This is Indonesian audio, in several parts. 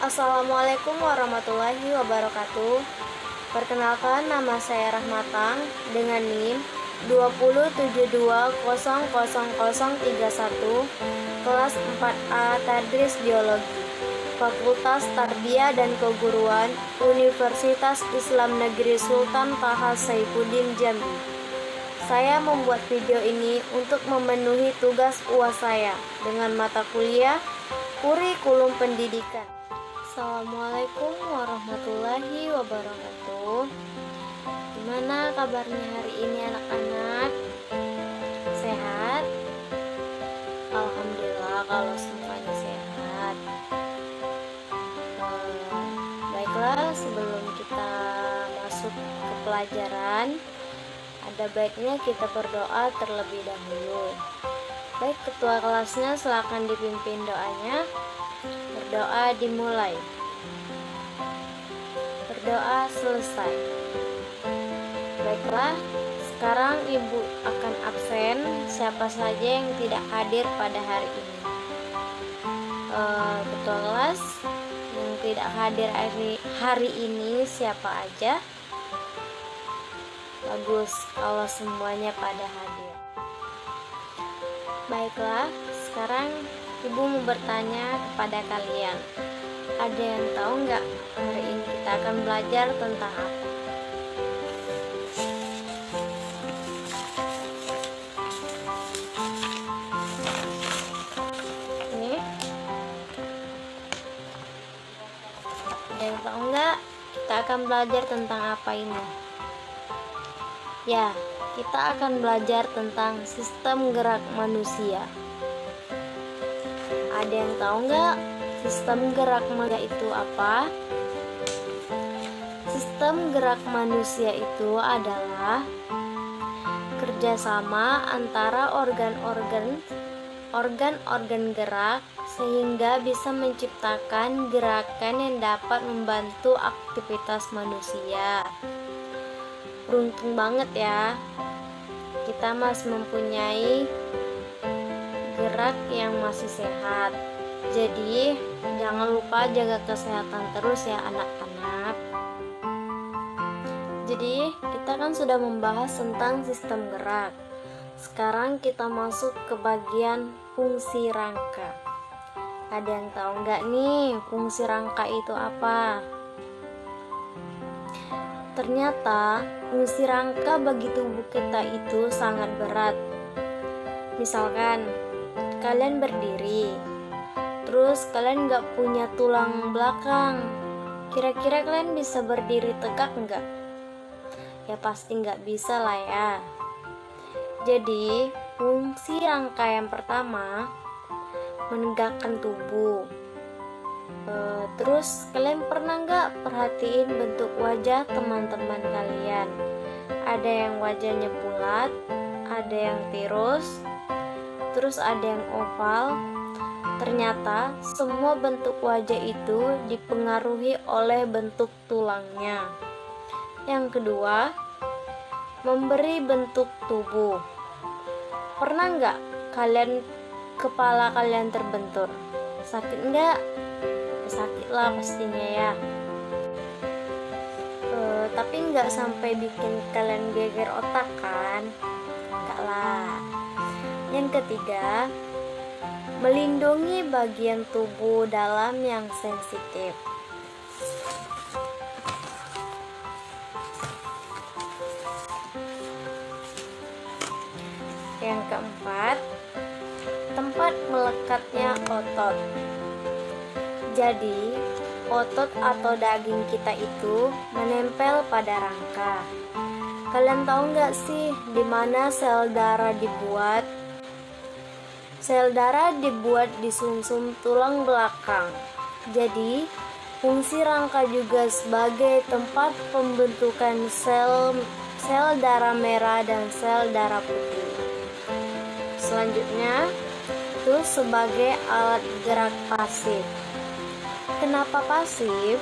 Assalamualaikum warahmatullahi wabarakatuh. Perkenalkan, nama saya Rahmatang dengan NIM 207200031 kelas 4A Tadris Biologi, Fakultas Tarbiyah dan Keguruan, Universitas Islam Negeri Sultan Taha Saifuddin Jambi. Saya membuat video ini untuk memenuhi tugas UAS saya dengan mata kuliah Kurikulum Pendidikan. Assalamualaikum warahmatullahi wabarakatuh. Gimana kabarnya hari ini anak-anak? Sehat? Alhamdulillah kalau semuanya sehat. Baiklah, sebelum kita masuk ke pelajaran, ada baiknya kita berdoa terlebih dahulu. Baik, ketua kelasnya silakan dipimpin doanya. Berdoa dimulai. Berdoa selesai. Baiklah, sekarang ibu akan absen siapa saja yang tidak hadir pada hari ini. Ketua kelas yang tidak hadir hari ini siapa aja? Bagus kalau semuanya pada hadir. Baiklah, sekarang ibu mau bertanya kepada kalian. Ada yang tahu nggak hari ini kita akan belajar tentang apa? Ini ada yang tahu nggak kita akan belajar tentang apa ini? Ya, kita akan belajar tentang sistem gerak manusia. Ada yang tahu nggak sistem gerak manusia itu apa? Sistem gerak manusia itu adalah kerjasama antara organ-organ gerak sehingga bisa menciptakan gerakan yang dapat membantu aktivitas manusia. Beruntung banget ya, kita masih mempunyai gerak yang masih sehat. Jadi jangan lupa jaga kesehatan terus ya anak-anak. Jadi kita kan sudah membahas tentang sistem gerak. Sekarang kita masuk ke bagian fungsi rangka. Ada yang tahu nggak nih fungsi rangka itu apa? Ternyata fungsi rangka bagi tubuh kita itu sangat berat. Misalkan kalian berdiri, terus kalian nggak punya tulang belakang, kira-kira kalian bisa berdiri tegak nggak? Ya pasti nggak bisa lah ya. Jadi fungsi rangka yang pertama menegakkan tubuh. Terus kalian pernah nggak perhatiin bentuk wajah teman-teman kalian? Ada yang wajahnya bulat, ada yang tirus, terus ada yang oval. Ternyata semua bentuk wajah itu dipengaruhi oleh bentuk tulangnya. Yang kedua, memberi bentuk tubuh. Pernah nggak kepala kalian terbentur? Sakit nggak? Sakit lah pastinya ya. Tapi nggak sampai bikin kalian geger otak kan? Enggak lah. Yang ketiga, melindungi bagian tubuh dalam yang sensitif. Yang keempat, tempat melekatnya otot. Jadi, otot atau daging kita itu menempel pada rangka. Kalian tahu nggak sih di mana sel darah dibuat? Sel darah dibuat di sumsum tulang belakang. Jadi, fungsi rangka juga sebagai tempat pembentukan sel darah merah dan sel darah putih. Selanjutnya, itu sebagai alat gerak pasif. Kenapa pasif?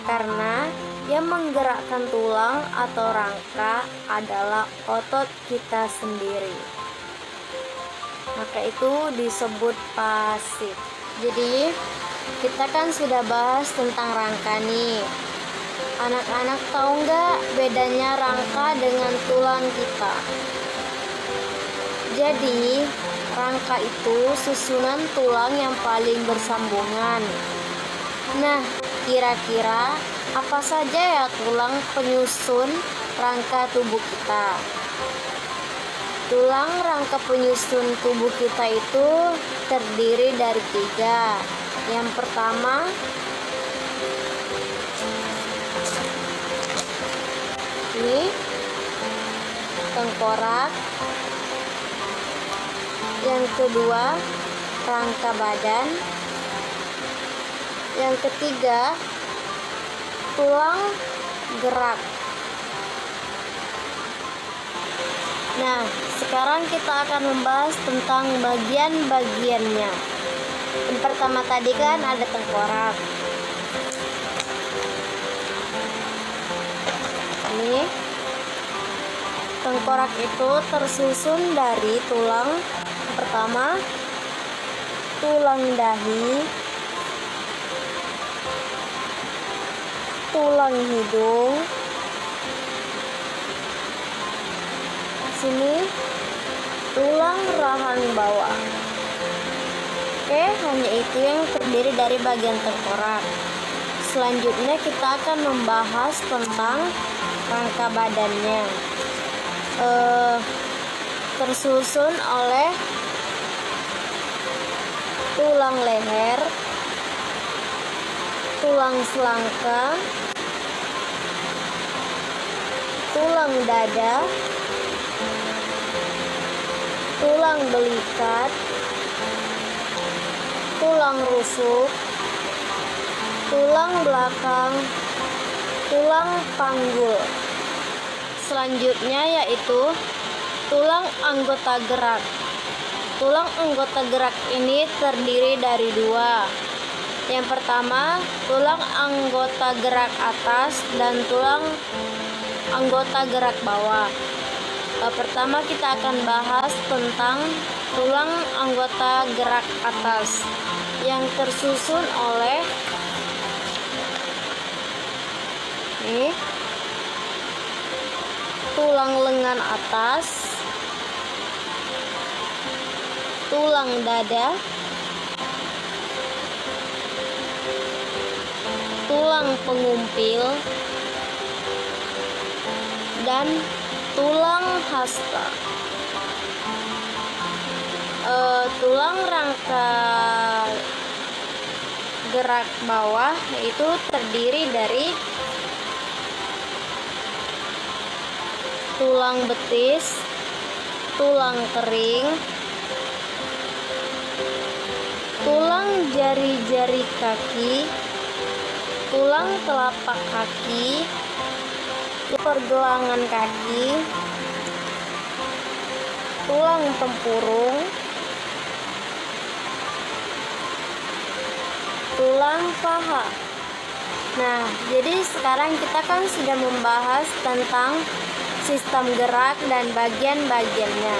Karena yang menggerakkan tulang atau rangka adalah otot kita sendiri. Maka itu disebut pasif. Jadi Kita kan sudah bahas tentang rangka nih. Anak-anak tahu nggak bedanya rangka dengan tulang kita? Jadi, rangka itu susunan tulang yang paling bersambungan. Nah, kira-kira apa saja ya tulang penyusun rangka tubuh kita? Tulang rangka penyusun tubuh kita itu terdiri dari 3. Yang pertama, ini tengkorak. Yang kedua, rangka badan. Yang ketiga, tulang gerak. Nah, sekarang kita akan membahas tentang bagian-bagiannya. Yang pertama tadi kan ada tengkorak. Ini tengkorak itu tersusun dari tulang pertama, tulang dahi, tulang hidung, sini tulang rahang bawah. Oke, hanya itu yang terdiri dari bagian tengkorak. Selanjutnya kita akan membahas tentang rangka badannya. Tersusun oleh tulang leher, tulang selangka, tulang dada, tulang belikat, tulang rusuk, tulang belakang, tulang panggul. Selanjutnya yaitu tulang anggota gerak. Tulang anggota gerak ini terdiri dari 2. Yang pertama, tulang anggota gerak atas dan tulang anggota gerak bawah. Pertama kita akan bahas tentang tulang anggota gerak atas yang tersusun oleh tulang lengan atas, tulang dada, tulang pengumpil, dan tulang hasta. Tulang rangka gerak bawah itu terdiri dari tulang betis, tulang kering, tulang jari-jari kaki, tulang telapak kaki, pergelangan kaki, tulang tempurung, tulang paha. Nah, jadi sekarang kita kan sudah membahas tentang sistem gerak dan bagian-bagiannya.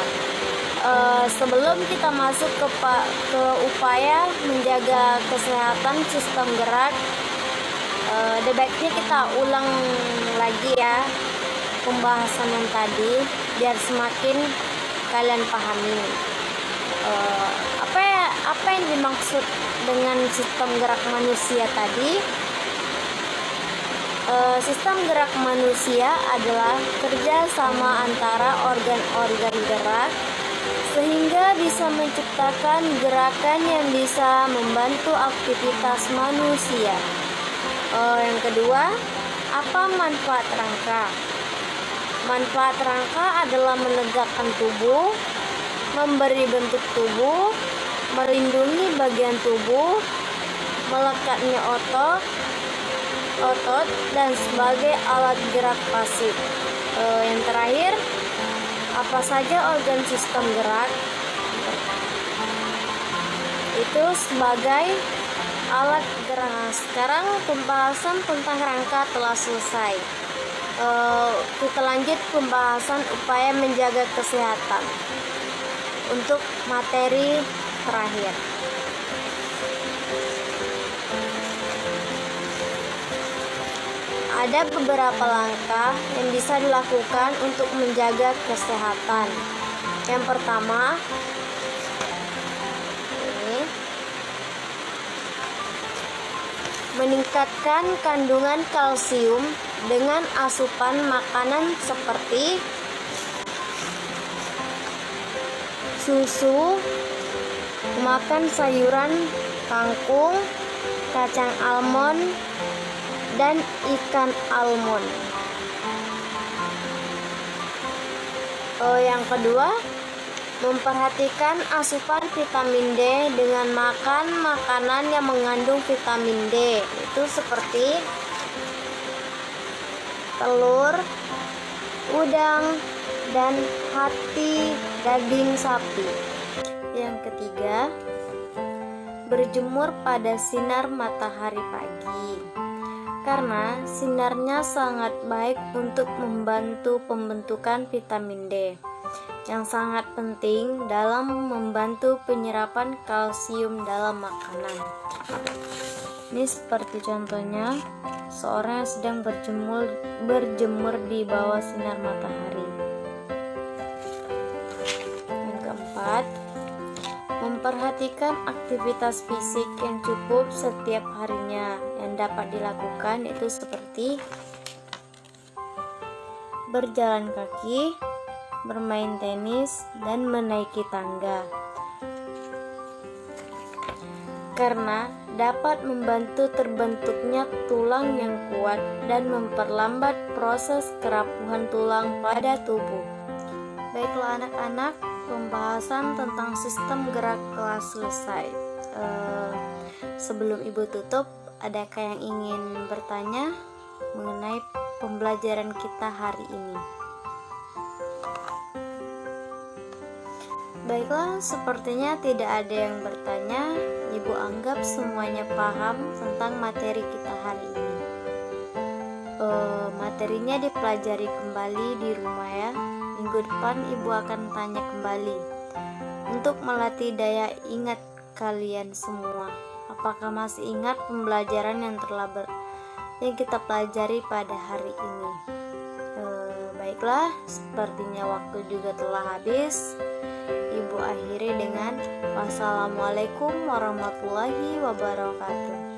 Sebelum kita masuk ke upaya menjaga kesehatan sistem gerak, baiknya kita ulang lagi ya pembahasan yang tadi biar semakin kalian pahami. Apa yang dimaksud dengan sistem gerak manusia tadi? Sistem gerak manusia adalah kerjasama antara organ-organ gerak sehingga bisa menciptakan gerakan yang bisa membantu aktivitas manusia. Yang kedua, apa manfaat rangka? Manfaat rangka adalah menegakkan tubuh, memberi bentuk tubuh, melindungi bagian tubuh, melekatnya otot, dan sebagai alat gerak pasif. Yang terakhir, apa saja organ sistem gerak? Itu sebagai alat gerak. Nah, sekarang pembahasan tentang rangka telah selesai. Kita lanjut pembahasan upaya menjaga kesehatan untuk materi terakhir. Ada beberapa langkah yang bisa dilakukan untuk menjaga kesehatan. Yang pertama, meningkatkan kandungan kalsium dengan asupan makanan seperti susu, makan sayuran kangkung, kacang almond, dan ikan almond. Yang kedua, memperhatikan asupan vitamin D dengan makan makanan yang mengandung vitamin D. Itu seperti telur, udang, dan hati daging sapi. Yang ketiga, berjemur pada sinar matahari pagi, karena sinarnya sangat baik untuk membantu pembentukan vitamin D yang sangat penting dalam membantu penyerapan kalsium dalam makanan. Ini seperti contohnya seorang yang sedang berjemur di bawah sinar matahari. Yang keempat, memperhatikan aktivitas fisik yang cukup setiap harinya. Yang dapat dilakukan itu seperti berjalan kaki, bermain tenis, dan menaiki tangga, karena dapat membantu terbentuknya tulang yang kuat dan memperlambat proses kerapuhan tulang pada tubuh. Baiklah anak-anak, pembahasan tentang sistem gerak kelas selesai. Sebelum ibu tutup, adakah yang ingin bertanya mengenai pembelajaran kita hari ini? Baiklah, sepertinya tidak ada yang bertanya. Ibu anggap semuanya paham tentang materi kita hari ini. Materinya dipelajari kembali di rumah ya. Minggu depan ibu akan tanya kembali untuk melatih daya ingat kalian semua. Apakah masih ingat pembelajaran yang kita pelajari pada hari ini? Baiklah, sepertinya waktu juga telah habis. Ibu akhiri dengan wassalamualaikum warahmatullahi wabarakatuh.